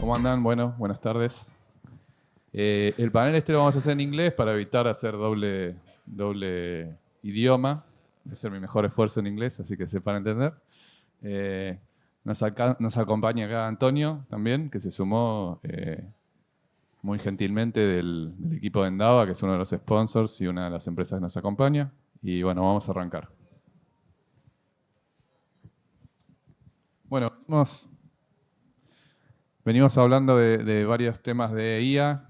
¿Cómo andan? Bueno, buenas tardes. El panel este lo vamos a hacer en inglés para evitar hacer doble idioma. Voy a hacer mi mejor esfuerzo en inglés, así que sepan entender. Nos acompaña acá Antonio también, que se sumó muy gentilmente del equipo de Endava, que es uno de los sponsors y una de las empresas que nos acompaña. Y bueno, vamos a arrancar. Bueno, venimos hablando de varios temas de IA.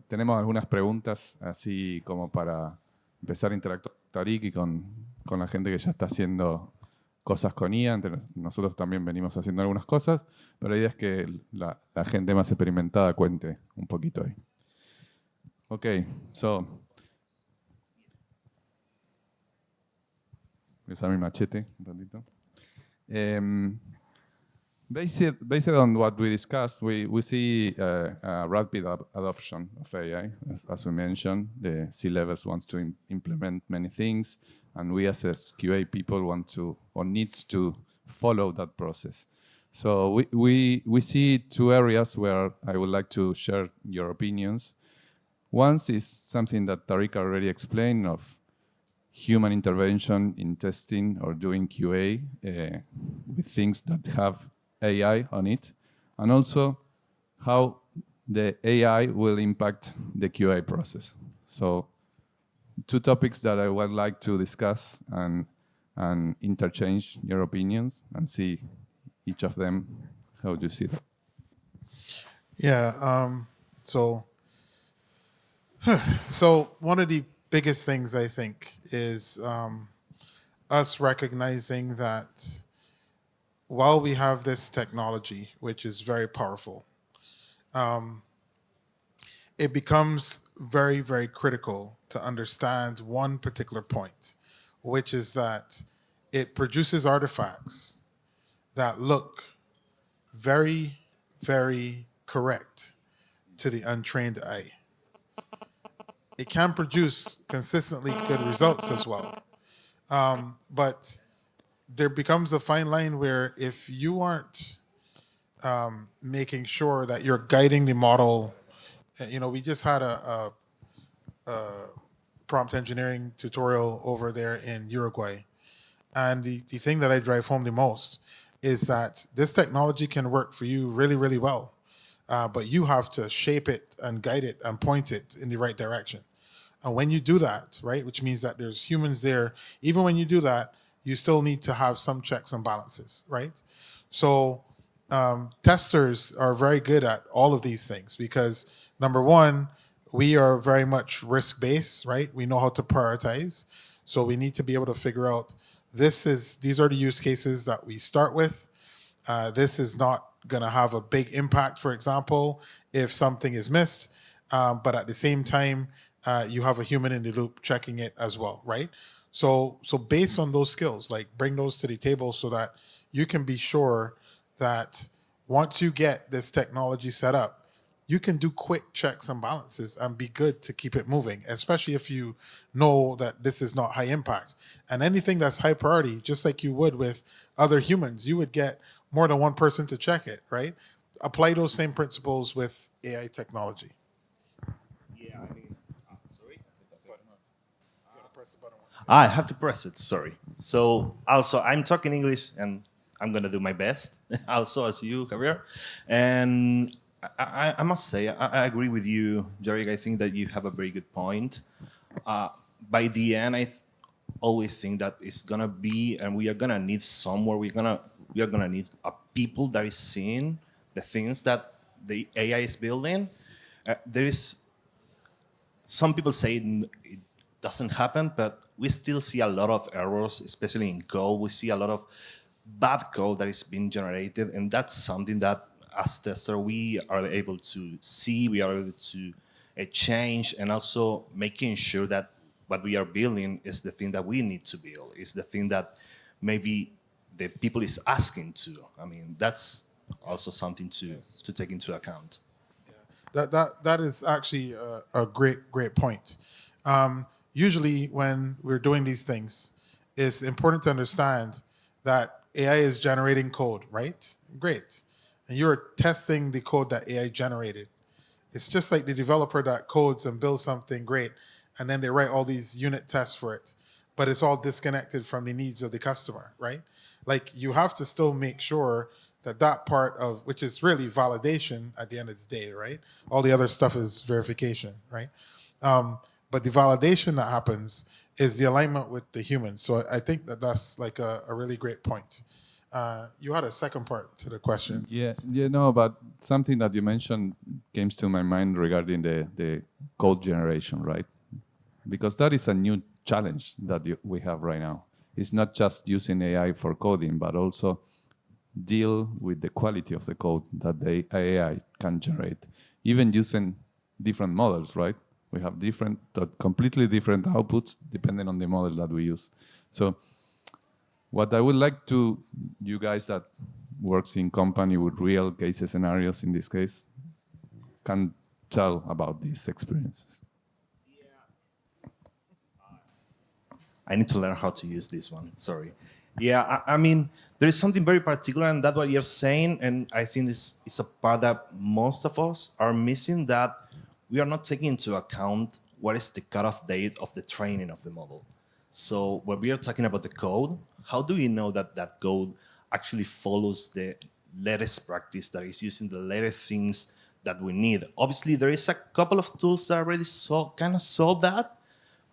Tenemos algunas preguntas así como para empezar a interactuar y con la gente que ya está haciendo cosas con IA. Nosotros también venimos haciendo algunas cosas, pero la idea es que la gente más experimentada cuente un poquito ahí. Ok, voy a usar mi machete un ratito. Based on what we discussed, we see a rapid adoption of AI. As we mentioned, the C-levels wants to implement many things, and we as QA people want to or needs to follow that process. So we see two areas where I would like to share your opinions. One is something that Tariq already explained of human intervention in testing or doing QA with things that have AI on it, and also how the AI will impact the QA process. So two topics that I would like to discuss and interchange your opinions and see each of them. How do you see that? Yeah, so one of the biggest things I think is us recognizing that while we have this technology, which is very powerful, it becomes very, very critical to understand one particular point, which is that it produces artifacts that look very, very correct to the untrained eye. It can produce consistently good results as well. But there becomes a fine line where if you aren't making sure that you're guiding the model, we just had a prompt engineering tutorial over there in Uruguay. And the thing that I drive home the most is that this technology can work for you really, really well. But you have to shape it and guide it and point it in the right direction. And when you do that, right, which means that there's humans there, even when you do that, you still need to have some checks and balances, right? So testers are very good at all of these things because, number one, we are very much risk-based, right? We know how to prioritize. So we need to be able to figure out these are the use cases that we start with. This is not going to have a big impact, for example, if something is missed. But at the same time, you have a human in the loop checking it as well, right? So based on those skills, like bring those to the table so that you can be sure that once you get this technology set up, you can do quick checks and balances and be good to keep it moving, especially if you know that this is not high impact. And anything that's high priority, just like you would with other humans, you would get more than one person to check it, right? Apply those same principles with AI technology. I have to press it, sorry. So also, I'm talking English, and I'm going to do my best, also as you, Javier. And I must say, I agree with you, Jarek. I think that you have a very good point. By the end, I always think that it's going to be, and we are going to need somewhere, we are going to need a people that is seeing the things that the AI is building. There is, some people say it doesn't happen, but we still see a lot of errors, especially in code. We see a lot of bad code that is being generated, and that's something that as tester we are able to see, we are able to change, and also making sure that what we are building is the thing that we need to build, is the thing that maybe the people is asking to. I mean, that's also something to take into account. Yeah. That is actually a great point. Usually when we're doing these things, it's important to understand that AI is generating code, right? Great. and you're testing the code that AI generated. It's just like the developer that codes and builds something great, and then they write all these unit tests for it, but it's all disconnected from the needs of the customer, right? Like you have to still make sure that that part of, which is really validation at the end of the day, right? All the other stuff is verification, right? But the validation that happens is the alignment with the human. So I think that that's like a really great point. You had a second part to the question. Yeah, no, but something that you mentioned came to my mind regarding the code generation, right? Because that is a new challenge that we have right now. It's not just using AI for coding, but also deal with the quality of the code that the AI can generate, even using different models, right? We have completely different outputs depending on the model that we use. So what I would like to, you guys that works in company with real case scenarios in this case, can tell about these experiences. I need to learn how to use this one. Sorry. Yeah, I mean, there is something very particular in that what you're saying, and I think it's a part that most of us are missing, that we are not taking into account what is the cutoff date of the training of the model. So when we are talking about the code, how do we know that that code actually follows the latest practice, that is using the latest things that we need? Obviously, there is a couple of tools that already kind of solve that,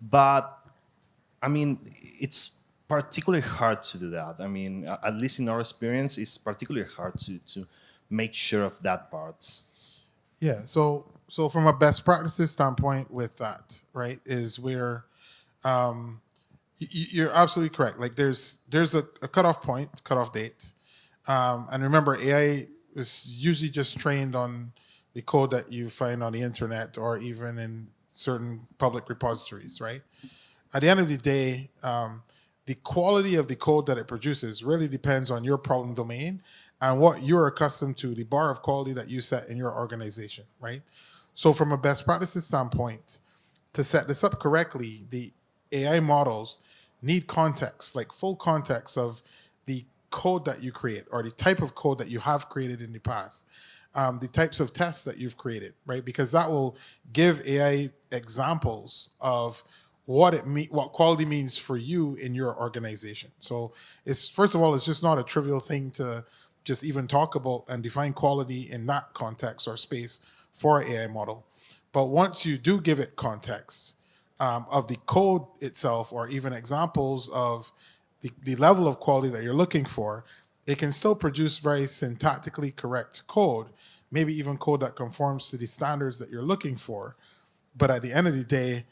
but I mean, it's particularly hard to do that. I mean, at least in our experience, it's particularly hard to make sure of that part. Yeah. So from a best practices standpoint with that, right, is where you're absolutely correct. Like there's a cutoff point, cutoff date. And remember, AI is usually just trained on the code that you find on the internet or even in certain public repositories, right? At the end of the day, the quality of the code that it produces really depends on your problem domain and what you're accustomed to, the bar of quality that you set in your organization, right? So from a best practices standpoint, to set this up correctly, the AI models need context, like full context of the code that you create or the type of code that you have created in the past, the types of tests that you've created, right? Because that will give AI examples of what quality means for you in your organization. So it's, first of all, it's just not a trivial thing to just even talk about and define quality in that context or space for an AI model. But once you do give it context of the code itself, or even examples of the level of quality that you're looking for, it can still produce very syntactically correct code, maybe even code that conforms to the standards that you're looking for. But at the end of the day,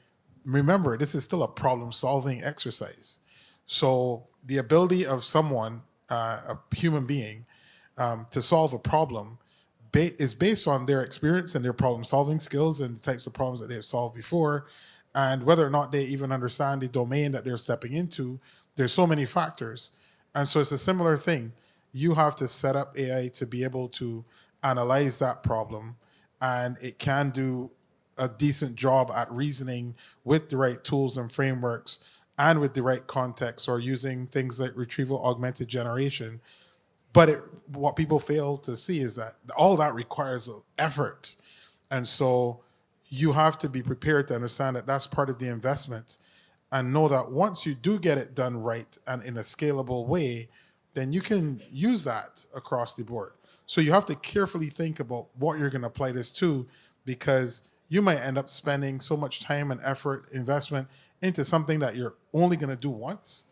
remember, this is still a problem-solving exercise. So the ability of someone, a human being, to solve a problem is based on their experience and their problem-solving skills and the types of problems that they have solved before, and whether or not they even understand the domain that they're stepping into. There's so many factors. And so it's a similar thing. You have to set up AI to be able to analyze that problem, and it can do a decent job at reasoning with the right tools and frameworks and with the right context, or using things like retrieval augmented generation. But what people fail to see is that all that requires effort. And so you have to be prepared to understand that that's part of the investment, and know that once you do get it done right and in a scalable way, then you can use that across the board. So you have to carefully think about what you're going to apply this to, because you might end up spending so much time and effort, investment into something that you're only going to do once.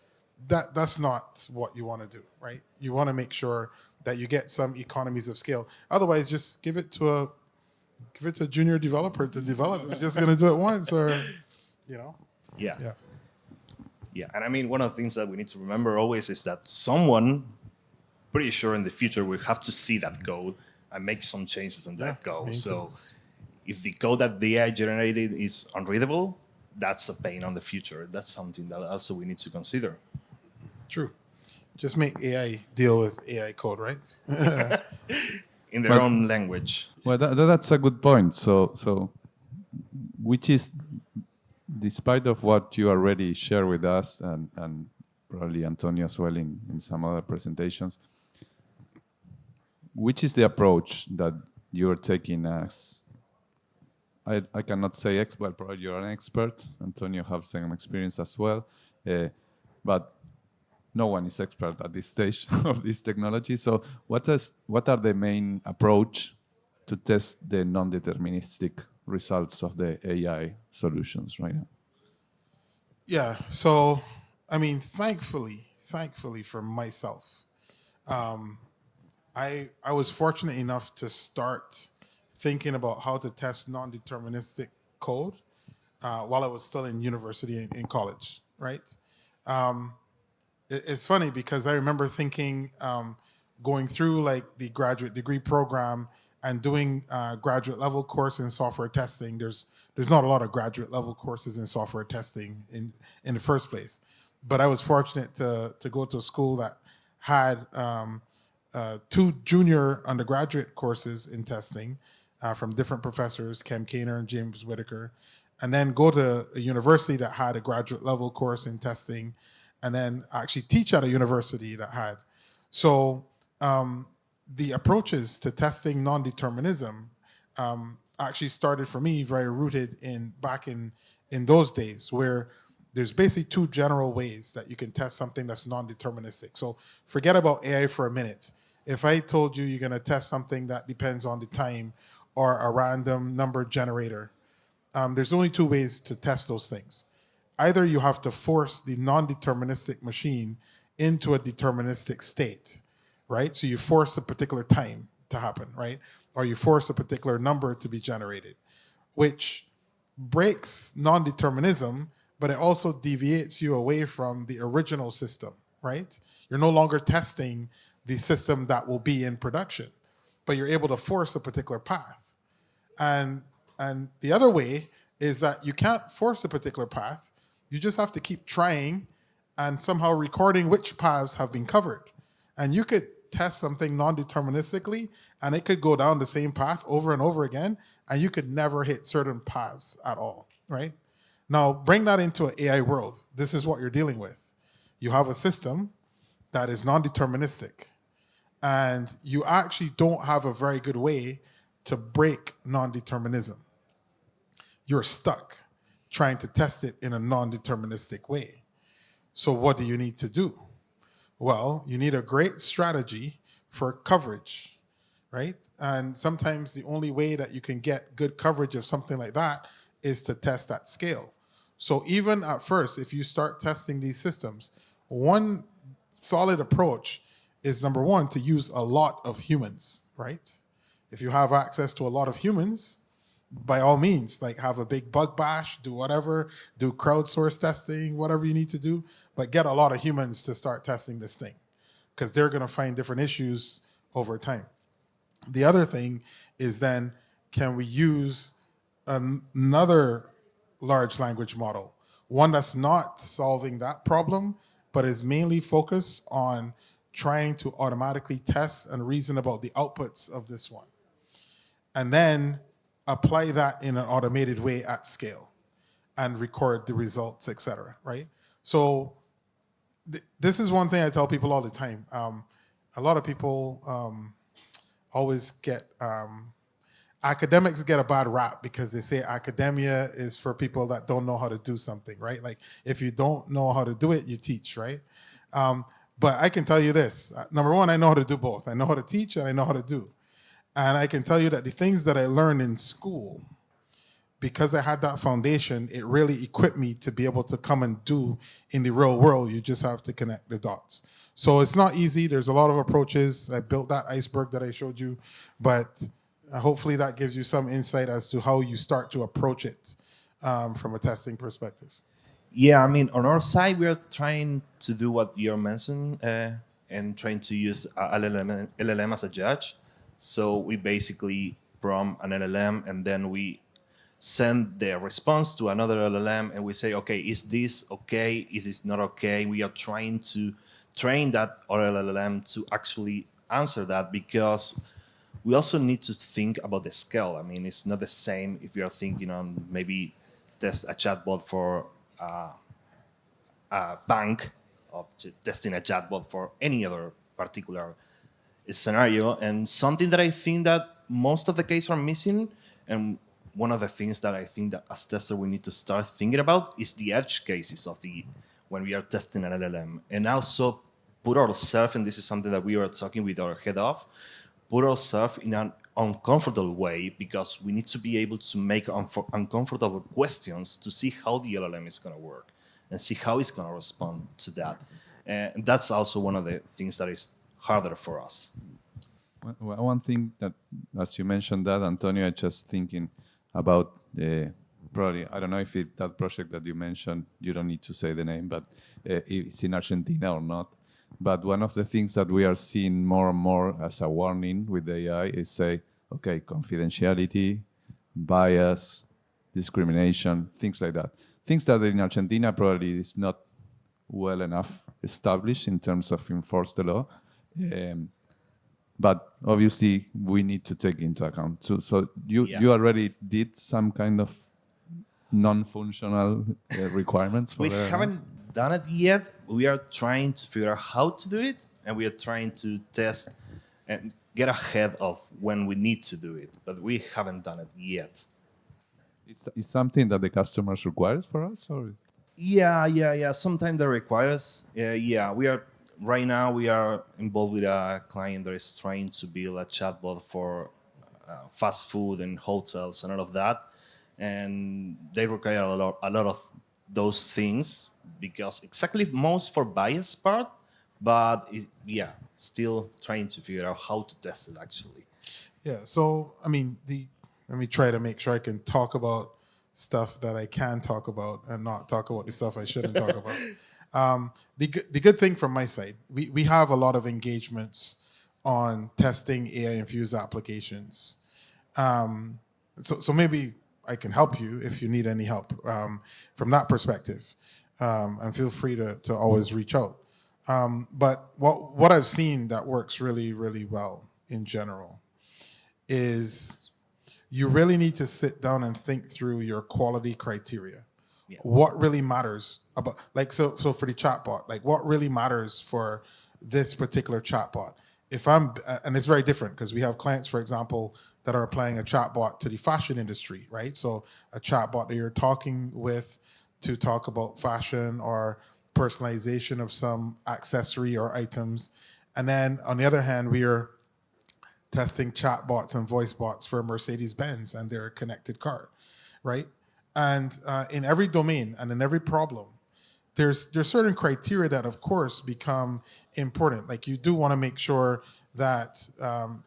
That's not what you want to do, right? You want to make sure that you get some economies of scale. Otherwise, just give it to a junior developer to develop. Who's just going to do it once, or, you know. Yeah. Yeah. Yeah, and I mean, one of the things that we need to remember always is that someone, pretty sure in the future, will have to see that code and make some changes on that code. So if the code that the AI generated is unreadable, that's a pain on the future. That's something that also we need to consider. True. Just make AI deal with AI code, right? In their own language. Well, that's a good point. So, which is, despite of what you already shared with us, and probably Antonio as well in some other presentations, which is the approach that you're taking as, I cannot say expert, probably you're an expert. Antonio has some experience as well. But no one is expert at this stage of this technology. So what are the main approach to test the non-deterministic results of the AI solutions right now? Yeah. So, I mean, thankfully for myself, I was fortunate enough to start thinking about how to test non-deterministic code while I was still in university in college, right? It's funny because I remember thinking, going through like the graduate degree program and doing graduate level course in software testing. There's not a lot of graduate level courses in software testing in the first place, but I was fortunate to go to a school that had 2 junior undergraduate courses in testing from different professors, Kem Kaner and James Whitaker, and then go to a university that had a graduate level course in testing, and then actually teach at a university that had. So the approaches to testing non-determinism actually started for me very rooted back in those days, where there's basically 2 general ways that you can test something that's non-deterministic. So forget about AI for a minute. If I told you you're going to test something that depends on the time or a random number generator, there's only 2 ways to test those things. Either you have to force the non-deterministic machine into a deterministic state, right? So you force a particular time to happen, right? Or you force a particular number to be generated, which breaks non-determinism, but it also deviates you away from the original system, right? You're no longer testing the system that will be in production, but you're able to force a particular path. And the other way is that you can't force a particular path. You just have to keep trying and somehow recording which paths have been covered. And you could test something non-deterministically, and it could go down the same path over and over again, and you could never hit certain paths at all, right? Now, bring that into an AI world. This is what you're dealing with. You have a system that is non-deterministic, and you actually don't have a very good way to break non-determinism. You're stuck trying to test it in a non-deterministic way. So what do you need to do? Well, you need a great strategy for coverage, right? And sometimes the only way that you can get good coverage of something like that is to test at scale. So even at first, if you start testing these systems, one solid approach is, number one, to use a lot of humans, right? If you have access to a lot of humans, by all means, like have a big bug bash, do whatever, do crowdsource testing, whatever you need to do, but get a lot of humans to start testing this thing, because they're going to find different issues over time. The other thing is then, can we use another large language model, one that's not solving that problem, but is mainly focused on trying to automatically test and reason about the outputs of this one, and then apply that in an automated way at scale and record the results, etc. Right? So this is one thing I tell people all the time. A lot of people always get, academics get a bad rap because they say academia is for people that don't know how to do something, right? Like if you don't know how to do it, you teach, right? But I can tell you this. Number one, I know how to do both. I know how to teach and I know how to do. And I can tell you that the things that I learned in school, because I had that foundation, it really equipped me to be able to come and do in the real world. You just have to connect the dots. So it's not easy. There's a lot of approaches. I built that iceberg that I showed you, but hopefully that gives you some insight as to how you start to approach it from a testing perspective. Yeah, I mean, on our side, we are trying to do what you mentioned and trying to use a LLM as a judge. So we basically prompt an LLM, and then we send the response to another LLM, and we say, okay, is this okay? Is this not okay? We are trying to train that other LLM to actually answer that, because we also need to think about the scale. I mean, it's not the same if you're thinking on maybe test a chatbot for a bank, of testing a chatbot for any other particular scenario, and something that I think that most of the cases are missing, and one of the things that I think that as tester we need to start thinking about is the edge cases of the when we are testing an LLM, and also put ourselves, and this is something that we were talking with our head of, put ourselves in an uncomfortable way, because we need to be able to make uncomfortable questions to see how the LLM is going to work and see how it's going to respond to that. And that's also one of the things that is harder for us. One thing that, as you mentioned that, Antonio, I just thinking about probably, I don't know if that project that you mentioned, you don't need to say the name, but it's in Argentina or not. But one of the things that we are seeing more and more as a warning with the AI is say, okay, confidentiality, bias, discrimination, things like that. Things that in Argentina probably is not well enough established in terms of enforce the law. But obviously we need to take into account. So you already did some kind of non-functional requirements for We the haven't done it yet. We are trying to figure out how to do it, and we are trying to test and get ahead of when we need to do it, but we haven't done it yet. It's something that the customers requires for us, or? Yeah. Sometimes that requires. We are right now. We are involved with a client that is trying to build a chatbot for fast food and hotels and all of that, and they require a lot of those things, because exactly most for bias part, but still trying to figure out how to test it actually. Yeah. So, I mean, let me try to make sure I can talk about stuff that I can talk about and not talk about the stuff I shouldn't talk about. The good thing from my side, we have a lot of engagements on testing AI-infused applications. So maybe I can help you if you need any help from that perspective. And feel free to always reach out. But what I've seen that works really, really well in general is you really need to sit down and think through your quality criteria. Yeah. What really matters about, so for the chatbot, what really matters for this particular chatbot? And it's very different because we have clients, for example, that are applying a chatbot to the fashion industry, right? So a chatbot that you're talking with to talk about fashion or personalization of some accessory or items. And then on the other hand, we are testing chatbots and voice bots for Mercedes-Benz and their connected car, right? And in every domain and in every problem, there's certain criteria that, of course, become important. Like you do want to make sure that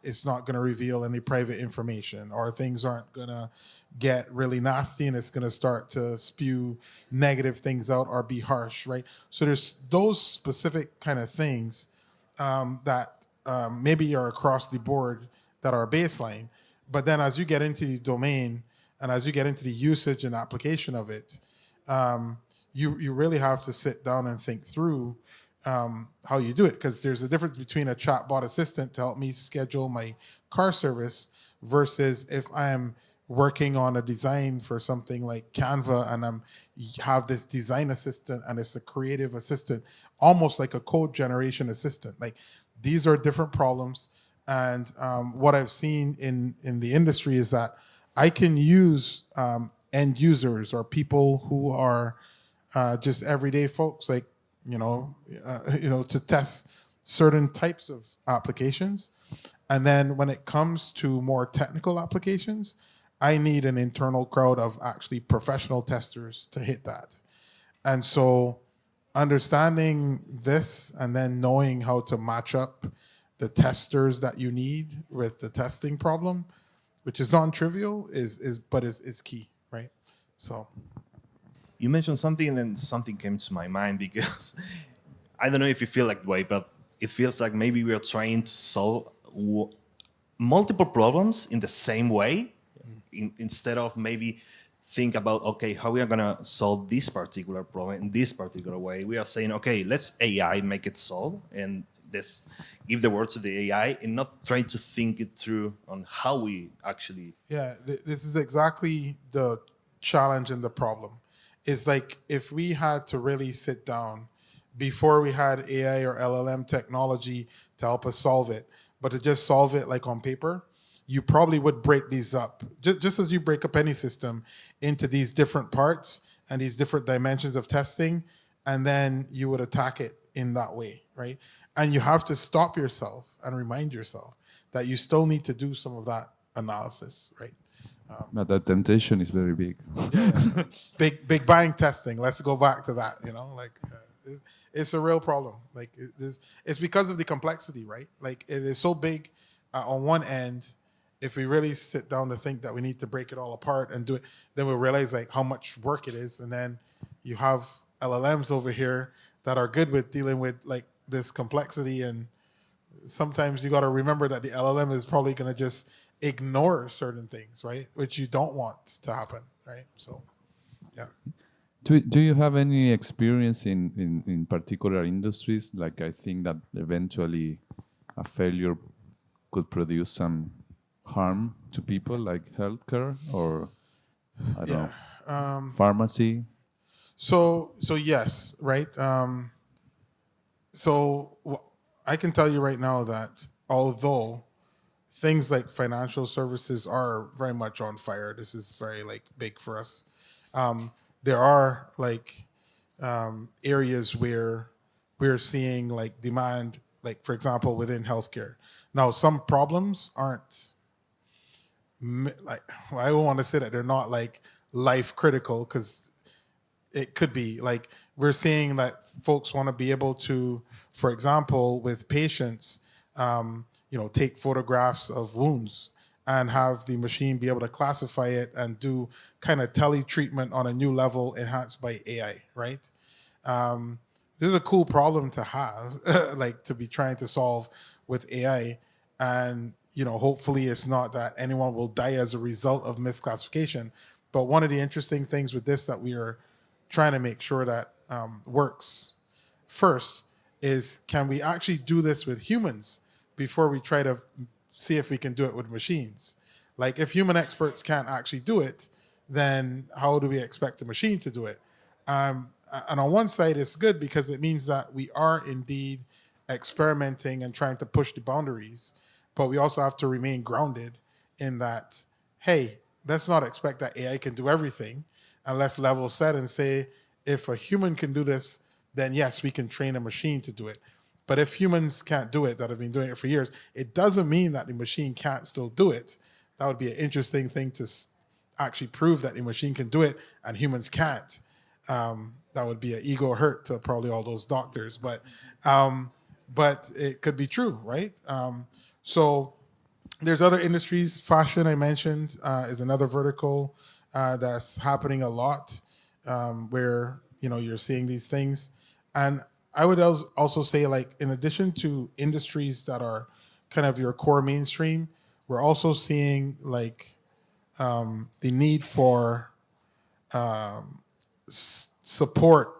it's not going to reveal any private information, or things aren't going to get really nasty and it's going to start to spew negative things out or be harsh, right? So there's those specific kind of things that maybe are across the board that are baseline. But then as you get into the domain and as you get into the usage and application of it, you really have to sit down and think through how you do it, because there's a difference between a chatbot assistant to help me schedule my car service versus if I am working on a design for something like Canva and have this design assistant and it's a creative assistant, almost like a code generation assistant. Like these are different problems. And what I've seen in the industry is that I can use end users or people who are just everyday folks, like, to test certain types of applications. And then when it comes to more technical applications, I need an internal crowd of actually professional testers to hit that. And so understanding this and then knowing how to match up the testers that you need with the testing problem, which is non-trivial, is key, right? So you mentioned something and then something came to my mind, because I don't know if you feel like the way, but it feels like maybe we are trying to solve multiple problems in the same way, instead of maybe think about, okay, how we are going to solve this particular problem in this particular way. We are saying, okay, let's AI make it solve, and let's give the word to the AI, and not trying to think it through on how we actually. Yeah, this is exactly the challenge and the problem. It's like if we had to really sit down before we had AI or LLM technology to help us solve it, but to just solve it like on paper, you probably would break these up, just as you break up any system into these different parts and these different dimensions of testing, and then you would attack it in that way, right? And you have to stop yourself and remind yourself that you still need to do some of that analysis, right? But that temptation is very big. Yeah. Big bang testing. Let's go back to that. It's a real problem. Like it's because of the complexity, right? Like it is so big on one end. If we really sit down to think that we need to break it all apart and do it, then we'll realize like how much work it is. And then you have LLMs over here that are good with dealing with like this complexity. And sometimes you got to remember that the LLM is probably going to just ignore certain things, right? Which you don't want to happen, right? So, yeah. Do you have any experience in particular industries? Like I think that eventually a failure could produce some harm to people, like healthcare or I don't know, pharmacy. So yes, right. I can tell you right now that although things like financial services are very much on fire, this is very like big for us. There are like areas where we're seeing like demand, like for example within healthcare. Now, some problems aren't like, well, I don't want to say that they're not like life critical, because it could be. Like we're seeing that folks want to be able to, for example, with patients, take photographs of wounds and have the machine be able to classify it and do kind of tele-treatment on a new level enhanced by AI, right? This is a cool problem to have, like to be trying to solve with AI. And, hopefully it's not that anyone will die as a result of misclassification. But one of the interesting things with this that we are trying to make sure that works first is, can we actually do this with humans before we try to see if we can do it with machines? Like if human experts can't actually do it, then how do we expect the machine to do it? And on one side, it's good because it means that we are indeed experimenting and trying to push the boundaries, but we also have to remain grounded in that, hey, let's not expect that AI can do everything, and let's level set and say, if a human can do this, then yes, we can train a machine to do it. But if humans can't do it, that have been doing it for years, it doesn't mean that the machine can't still do it. That would be an interesting thing to actually prove that the machine can do it and humans can't. That would be an ego hurt to probably all those doctors, but it could be true, right? So there's other industries. Fashion, I mentioned, is another vertical that's happening a lot, where you're seeing these things. And I would also say, like, in addition to industries that are kind of your core mainstream, we're also seeing like the need for support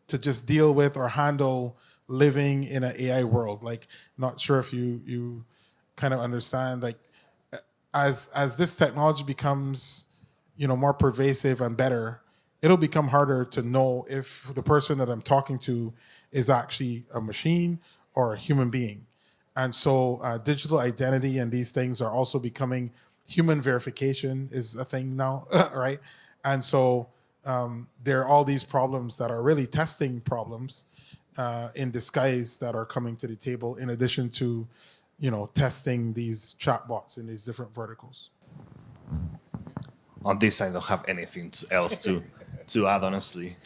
to just deal with or handle living in an AI world. Like, not sure if you kind of understand, like, as this technology becomes more pervasive and better, it'll become harder to know if the person that I'm talking to is actually a machine or a human being. And so digital identity and these things are also becoming, human verification is a thing now, right? And so there are all these problems that are really testing problems in disguise that are coming to the table, in addition to testing these chatbots in these different verticals. On this, I don't have anything else to add, honestly.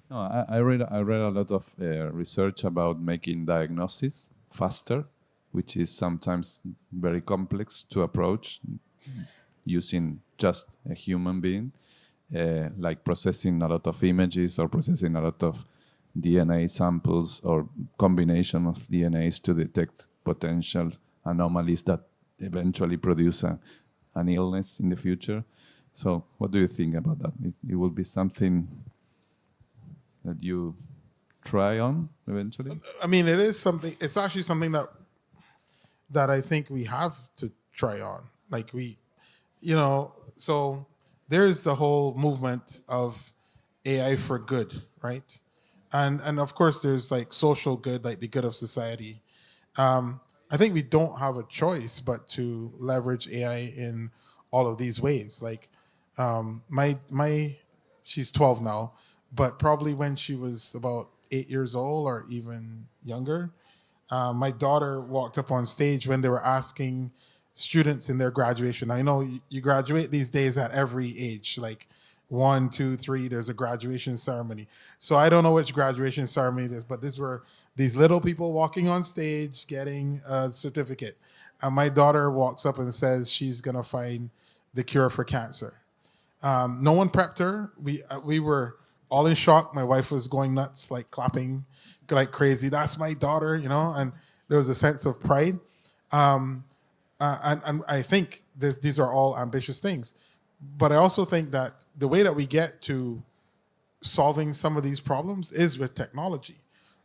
No, I read a lot of research about making diagnosis faster, which is sometimes very complex to approach using just a human being, like processing a lot of images or processing a lot of DNA samples or combination of DNAs to detect potential anomalies that eventually produce an illness in the future. So what do you think about that? It will be something that you try on eventually? I mean, it is something. It's actually something that I think we have to try on. Like so there's the whole movement of AI for good, right? And of course there's like social good, like the good of society. I think we don't have a choice but to leverage AI in all of these ways. Like my she's 12 now, but probably when she was about 8 years old or even younger, my daughter walked up on stage when they were asking students in their graduation. I know you graduate these days at every age, like 1, 2, 3. There's a graduation ceremony. So I don't know which graduation ceremony it is, but these were these little people walking on stage getting a certificate. And my daughter walks up and says she's gonna find the cure for cancer. No one prepped her. We were all in shock. My wife was going nuts, like clapping like crazy. That's my daughter, you know. And there was a sense of pride. And I think these are all ambitious things. But I also think that the way that we get to solving some of these problems is with technology.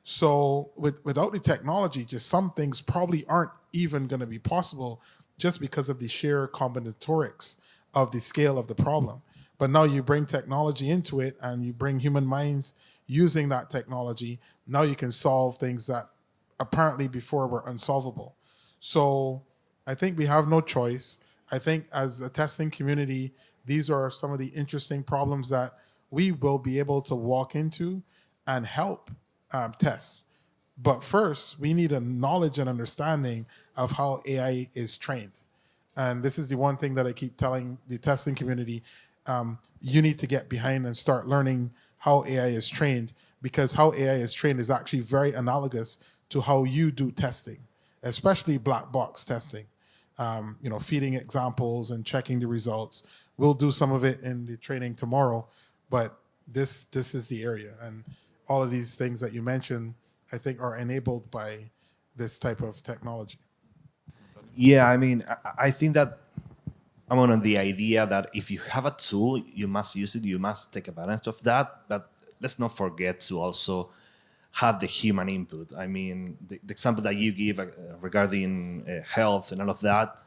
So without the technology, just some things probably aren't even going to be possible just because of the sheer combinatorics of the scale of the problem. But now you bring technology into it and you bring human minds using that technology. Now you can solve things that apparently before were unsolvable. So I think we have no choice. I think as a testing community, these are some of the interesting problems that we will be able to walk into and help test. But first, we need a knowledge and understanding of how AI is trained. And this is the one thing that I keep telling the testing community. You need to get behind and start learning how AI is trained, because how AI is trained is actually very analogous to how you do testing, especially black box testing. Feeding examples and checking the results. We'll do some of it in the training tomorrow, but this is the area. And all of these things that you mentioned, I think, are enabled by this type of technology. Yeah, I mean, I think that I'm on the idea that if you have a tool, you must use it, you must take advantage of that, but let's not forget to also have the human input. I mean, the example that you give regarding health and all of that,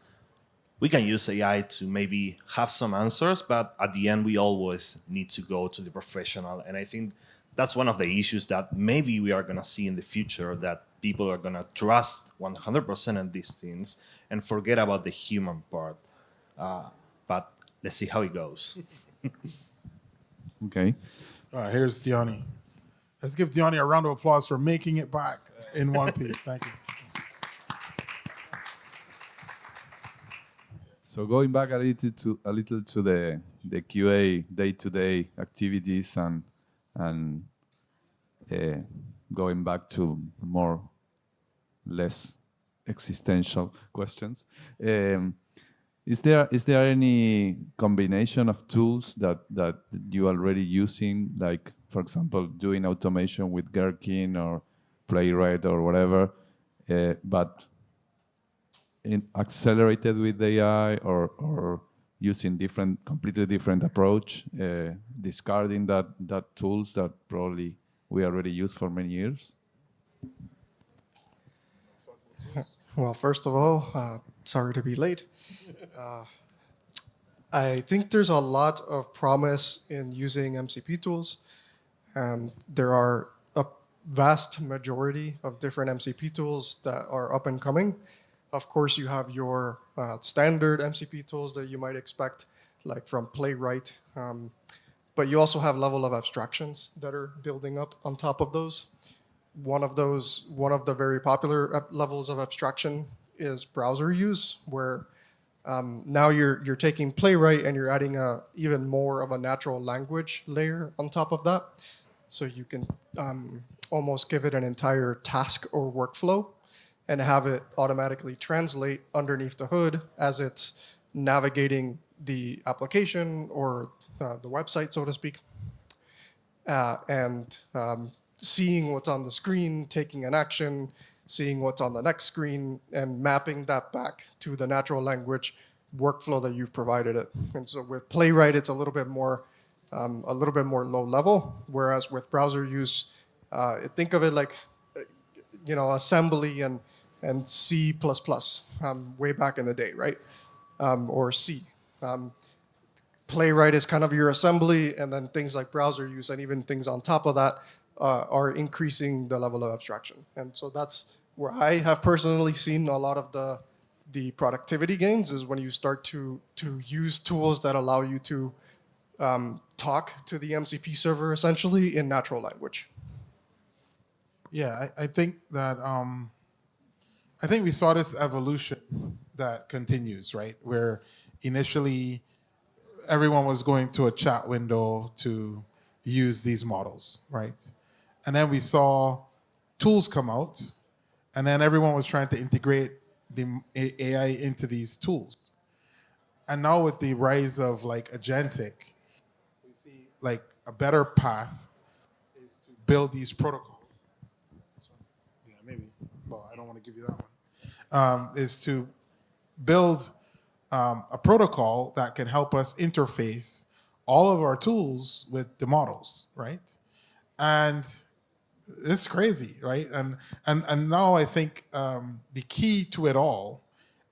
we can use AI to maybe have some answers, but at the end, we always need to go to the professional. And I think that's one of the issues that maybe we are going to see in the future, that people are going to trust 100% in these things and forget about the human part. But let's see how it goes. Okay. Here's Diani. Let's give Diani a round of applause for making it back in one piece. Thank you. So going back a little to the QA day-to-day activities and going back to more less existential questions. Is there any combination of tools that you are already using, like, for example, doing automation with Gherkin or Playwright or whatever, but accelerated with AI, or using completely different approach, discarding that tools that probably we already use for many years? Well, first of all, sorry to be late. I think there's a lot of promise in using MCP tools, and there are a vast majority of different MCP tools that are up and coming. Of course, you have your standard MCP tools that you might expect, like from Playwright, but you also have level of abstractions that are building up on top of those. One of the very popular levels of abstraction is browser use, where now you're taking Playwright and you're adding even more of a natural language layer on top of that. So you can almost give it an entire task or workflow and have it automatically translate underneath the hood as it's navigating the application or the website, so to speak, and seeing what's on the screen, taking an action, seeing what's on the next screen, and mapping that back to the natural language workflow that you've provided it. And so with Playwright, it's a little bit more low level, whereas with browser use, think of it like assembly and C++, way back in the day, right? Or C. Playwright is kind of your assembly, and then things like browser use and even things on top of that are increasing the level of abstraction. And so that's where I have personally seen a lot of the productivity gains is when you start to use tools that allow you to talk to the MCP server essentially in natural language. Yeah, I think that I think we saw this evolution that continues, right? Where initially everyone was going to a chat window to use these models, right? And then we saw tools come out, and then everyone was trying to integrate the AI into these tools. And now with the rise of like agentic, we see like a better path is to build these protocols. Yeah, maybe. Well, I don't want to give you that one. Is to build a protocol that can help us interface all of our tools with the models, right? And it's crazy, right? And now I think the key to it all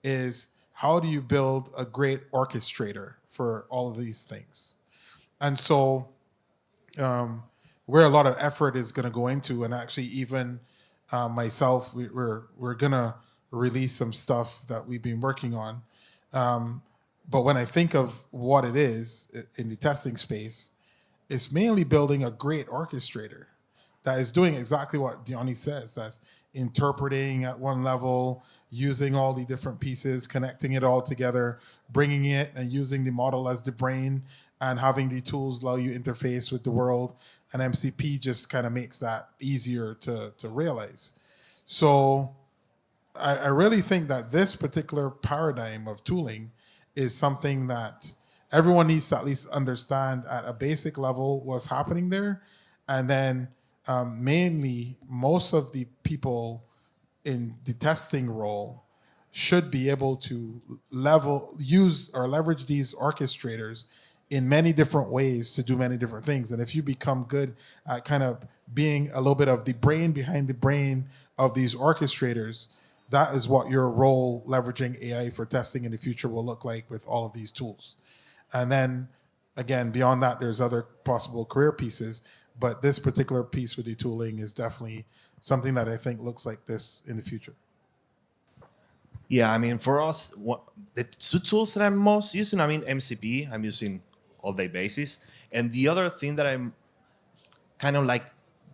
is how do you build a great orchestrator for all of these things? And so where a lot of effort is going to go into, and actually even myself, we're going to release some stuff that we've been working on. But when I think of what it is in the testing space, it's mainly building a great orchestrator that is doing exactly what Diony says. That's interpreting at one level, using all the different pieces, connecting it all together, bringing it and using the model as the brain, and having the tools allow you interface with the world. And MCP just kind of makes that easier to realize. So I really think that this particular paradigm of tooling is something that everyone needs to at least understand at a basic level what's happening there. And then mainly most of the people in the testing role should be able to use or leverage these orchestrators in many different ways to do many different things. And if you become good at kind of being a little bit of the brain behind the brain of these orchestrators, that is what your role leveraging AI for testing in the future will look like with all of these tools. And then, again, beyond that, there's other possible career pieces, but this particular piece with the tooling is definitely something that I think looks like this in the future. Yeah, I mean, for us, the two tools that I'm most using, I mean, MCP, I'm using all day basis. And the other thing that I'm kind of like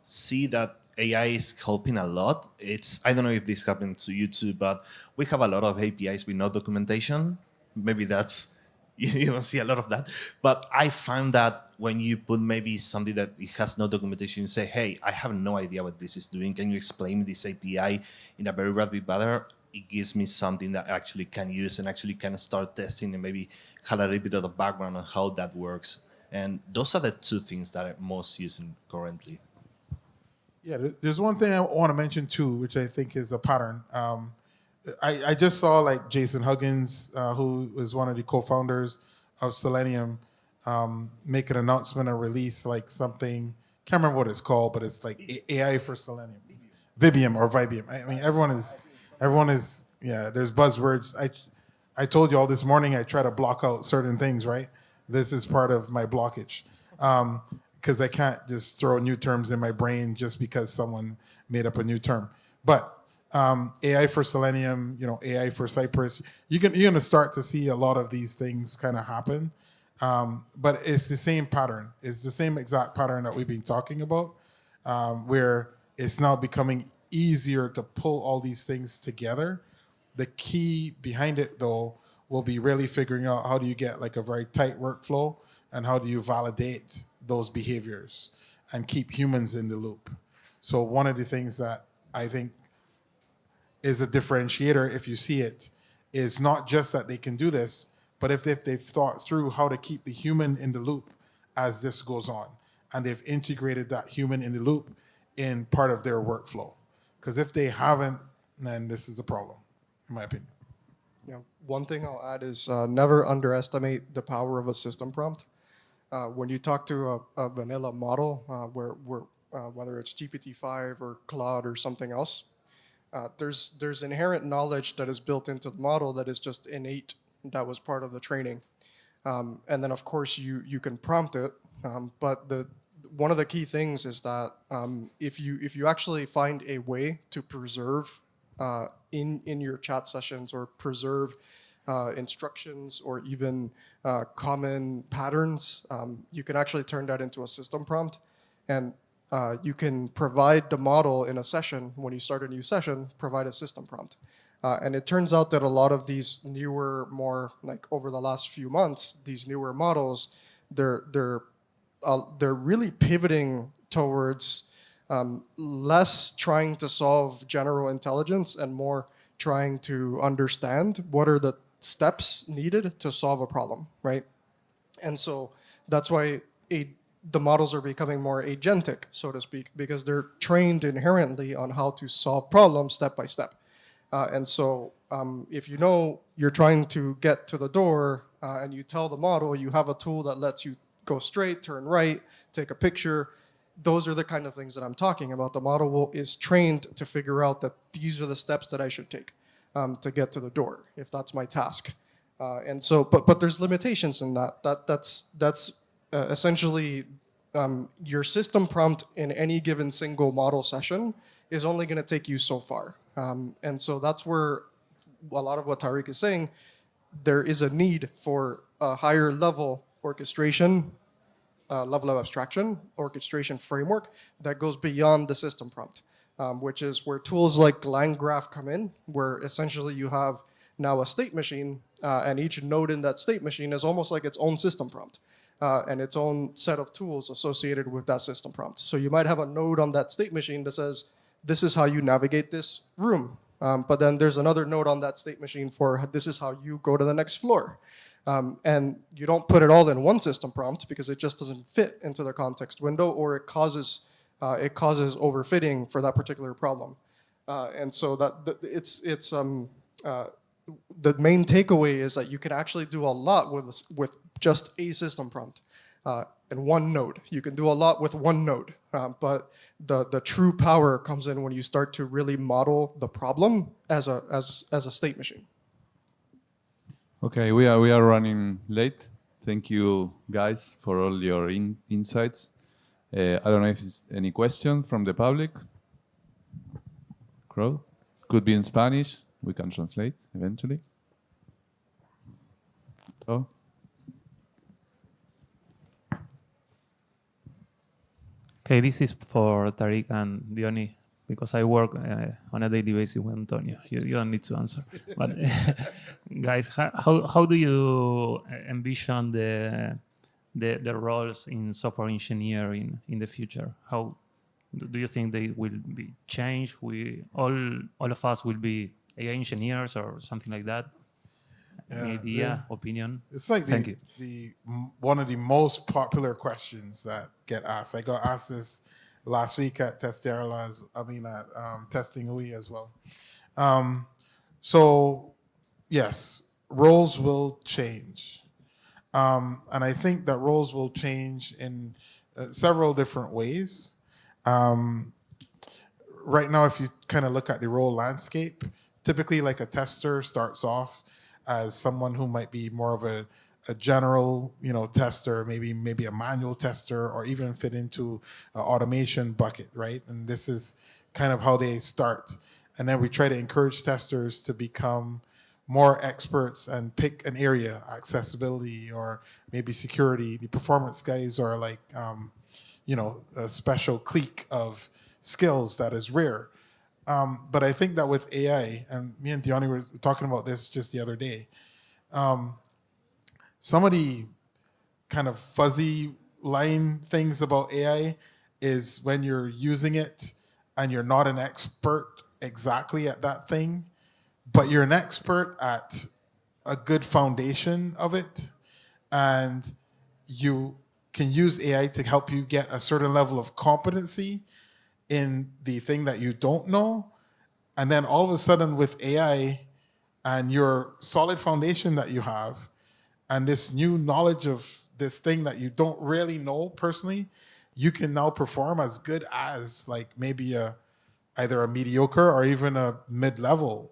see that AI is helping a lot, it's, I don't know if this happened to you too, but we have a lot of APIs with no documentation. Maybe that's, you don't see a lot of that. But I found that when you put maybe something that it has no documentation, you say, hey, I have no idea what this is doing. Can you explain this API in a very rapid manner? It gives me something that I actually can use and actually can start testing and maybe have a little bit of the background on how that works. And those are the two things that I'm most using currently. Yeah, there's one thing I want to mention too, which I think is a pattern. I just saw like Jason Huggins, who is one of the co-founders of Selenium, make an announcement or release like something, can't remember what it's called, but it's like AI for Selenium. Vibium or Vibium. I mean, everyone is, yeah, there's buzzwords. I told you all this morning I try to block out certain things, right? This is part of my blockage. Because I can't just throw new terms in my brain just because someone made up a new term. But AI for Selenium, AI for Cypress, you're going to start to see a lot of these things kind of happen. But it's the same pattern. It's the same exact pattern that we've been talking about, where it's now becoming easier to pull all these things together. The key behind it, though, will be really figuring out how do you get like a very tight workflow and how do you validate those behaviors and keep humans in the loop. So one of the things that I think is a differentiator, if you see it, is not just that they can do this, but if they've thought through how to keep the human in the loop as this goes on, and they've integrated that human in the loop in part of their workflow. Because if they haven't, then this is a problem, in my opinion. One thing I'll add is never underestimate the power of a system prompt. When you talk to a vanilla model, whether it's GPT-5 or Claude or something else, there's inherent knowledge that is built into the model that is just innate, that was part of the training. And then, of course, you can prompt it, but one of the key things is that if you actually find a way to preserve in your chat sessions or preserve instructions or even common patterns, you can actually turn that into a system prompt. And you can provide the model in a session, when you start a new session, provide a system prompt. And it turns out that a lot of these newer, more like over the last few months, these newer models, they're really pivoting towards less trying to solve general intelligence and more trying to understand what are the steps needed to solve a problem, right? And so that's why the models are becoming more agentic, so to speak, because they're trained inherently on how to solve problems step by step. And so if you know you're trying to get to the door and you tell the model you have a tool that lets you go straight, turn right, take a picture, those are the kind of things that I'm talking about. The model is trained to figure out that these are the steps that I should take to get to the door, if that's my task. And so, but there's limitations in that. That's essentially your system prompt in any given single model session is only going to take you so far. And so that's where a lot of what Tariq is saying, there is a need for a higher level orchestration, level of abstraction, orchestration framework that goes beyond the system prompt, which is where tools like LangGraph come in, where essentially you have now a state machine, and each node in that state machine is almost like its own system prompt, and its own set of tools associated with that system prompt. So you might have a node on that state machine that says, this is how you navigate this room. But then there's another node on that state machine for this is how you go to the next floor. And you don't put it all in one system prompt because it just doesn't fit into the context window, or it causes overfitting for that particular problem. And so the main takeaway is that you can actually do a lot with just a system prompt and one node. You can do a lot with one node, but the true power comes in when you start to really model the problem as a state machine. Okay, we are running late. Thank you, guys, for all your insights. I don't know if it's any question from the public. Crowd? Could be in Spanish. We can translate eventually. Oh. Okay, this is for Tariq and Diony, because I work on a daily basis with Antonio. You don't need to answer. But guys, how do you envision the roles in software engineering in the future? How do you think they will be changed? All of us will be AI engineers or something like that? Any idea, opinion? It's like Thank you. one of the most popular questions that get asked. I got asked this last week at TESTEAR.LA, at Testing UI as well. So yes, roles will change. And I think that roles will change in several different ways. Right now, if you kind of look at the role landscape, typically like a tester starts off as someone who might be more of a general, tester, maybe a manual tester, or even fit into an automation bucket, right? And this is kind of how they start. And then we try to encourage testers to become more experts and pick an area, accessibility or maybe security. The performance guys are like, a special clique of skills that is rare. But I think that with AI, and me and Diony were talking about this just the other day, some of the kind of fuzzy line things about AI is when you're using it and you're not an expert exactly at that thing, but you're an expert at a good foundation of it, and you can use AI to help you get a certain level of competency in the thing that you don't know. And then all of a sudden with AI and your solid foundation that you have and this new knowledge of this thing that you don't really know personally, you can now perform as good as like maybe either a mediocre or even a mid-level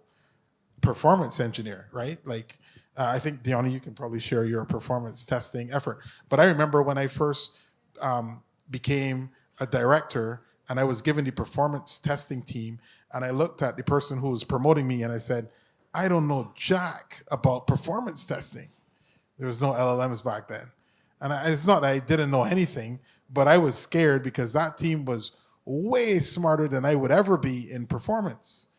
performance engineer, right? Like I think, Diony, you can probably share your performance testing effort. But I remember when I first became a director and I was given the performance testing team, and I looked at the person who was promoting me and I said, I don't know jack about performance testing. There was no LLMs back then. And it's not that I didn't know anything, but I was scared because that team was way smarter than I would ever be in performance.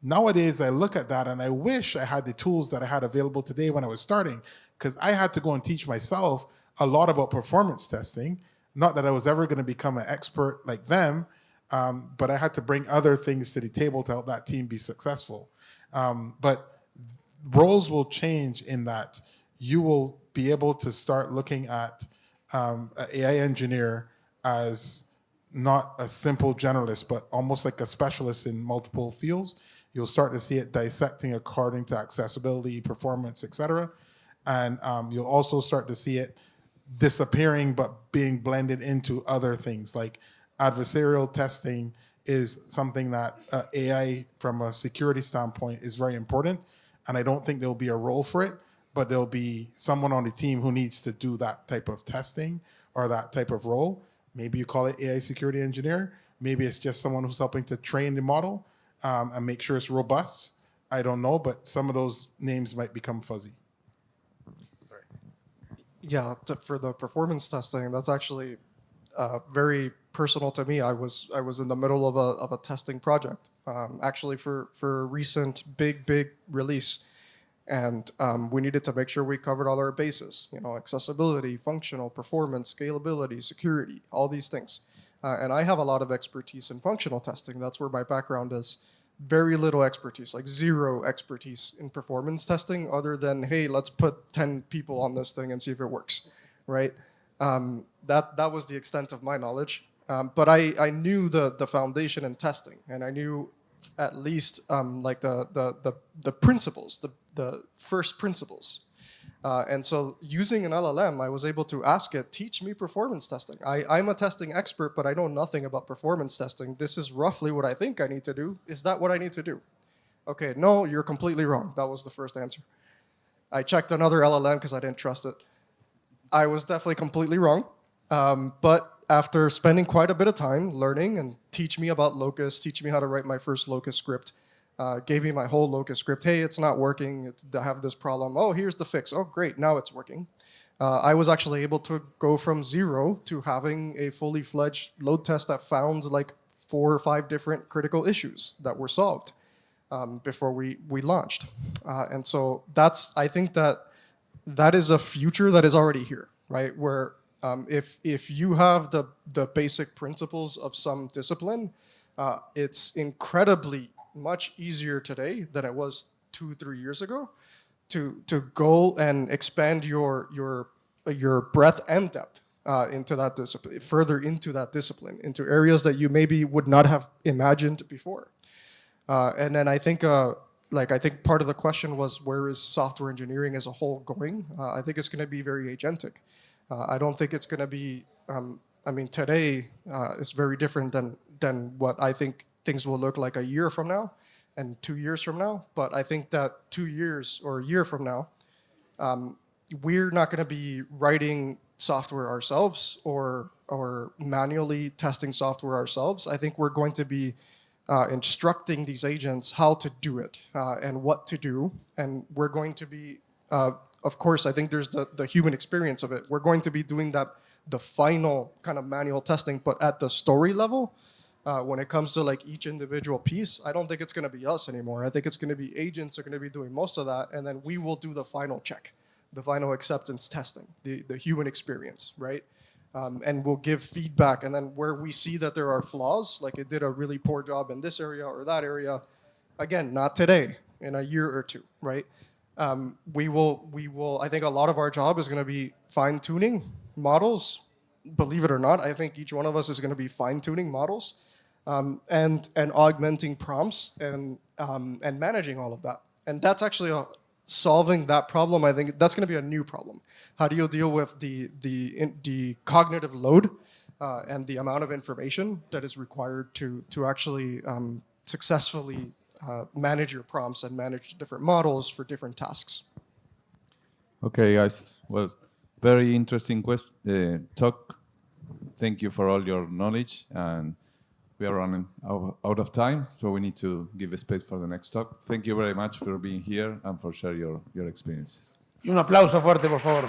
Nowadays, I look at that and I wish I had the tools that I had available today when I was starting, because I had to go and teach myself a lot about performance testing. Not that I was ever going to become an expert like them, but I had to bring other things to the table to help that team be successful. But roles will change in that you will be able to start looking at an AI engineer as not a simple generalist, but almost like a specialist in multiple fields. You'll start to see it dissecting according to accessibility, performance, etc. And you'll also start to see it disappearing but being blended into other things. Like adversarial testing is something that AI from a security standpoint is very important, and I don't think there'll be a role for it, but there'll be someone on the team who needs to do that type of testing or that type of role. Maybe you call it AI security engineer. Maybe it's just someone who's helping to train the model and make sure it's robust. I don't know, but some of those names might become fuzzy. Sorry. Yeah, for the performance testing, that's actually very personal to me. I was in the middle of a testing project, actually for a recent big release, and we needed to make sure we covered all our bases. You know, accessibility, functional, performance, scalability, security, all these things. And I have a lot of expertise in functional testing. That's where my background is. Very little expertise, like zero expertise in performance testing, other than, hey, let's put 10 people on this thing and see if it works, right? That was the extent of my knowledge. But I knew the foundation in testing, and I knew at least like the principles, the first principles. And so using an LLM, I was able to ask it, teach me performance testing. I'm a testing expert, but I know nothing about performance testing. This is roughly what I think I need to do. Is that what I need to do? Okay, no, you're completely wrong. That was the first answer. I checked another LLM because I didn't trust it. I was definitely completely wrong. But after spending quite a bit of time learning and teach me about Locus, teach me how to write my first Locus script, gave me my whole Locus script. Hey, it's not working. I have this problem. Oh, here's the fix. Oh, great. Now it's working. I was actually able to go from 0 to having a fully fledged load test that found like 4 or 5 different critical issues that were solved before we launched. And so I think that is a future that is already here, right? Where if you have the basic principles of some discipline, it's incredibly much easier today than it was 2-3 years ago to go and expand your breadth and depth into that discipline, further into that discipline, into areas that you maybe would not have imagined before. And then I think part of the question was, where is software engineering as a whole going? I think it's going to be very agentic. I don't think it's going to be. Today is very different than what I think things will look like a year from now and 2 years from now. But I think that 2 years or a year from now, we're not going to be writing software ourselves or manually testing software ourselves. I think we're going to be instructing these agents how to do it and what to do. And we're going to be, of course, I think there's the human experience of it. We're going to be doing the final kind of manual testing, but at the story level, when it comes to like each individual piece, I don't think it's going to be us anymore. I think it's going to be agents are going to be doing most of that, and then we will do the final check, the final acceptance testing, the human experience, right? And we'll give feedback, and then where we see that there are flaws, like it did a really poor job in this area or that area, again, not today, in a year or two, right? We will. I think a lot of our job is going to be fine-tuning models. Believe it or not, I think each one of us is going to be fine-tuning models, and augmenting prompts and managing all of that. And that's actually solving that problem. I think that's going to be a new problem. How do you deal with the cognitive load and the amount of information that is required to actually successfully manage your prompts and manage different models for different tasks? Okay, guys. Well, very interesting talk. Thank you for all your knowledge. And we are running out of time, so we need to give a space for the next talk. Thank you very much for being here and for sharing your experiences. Y un aplauso fuerte, por favor.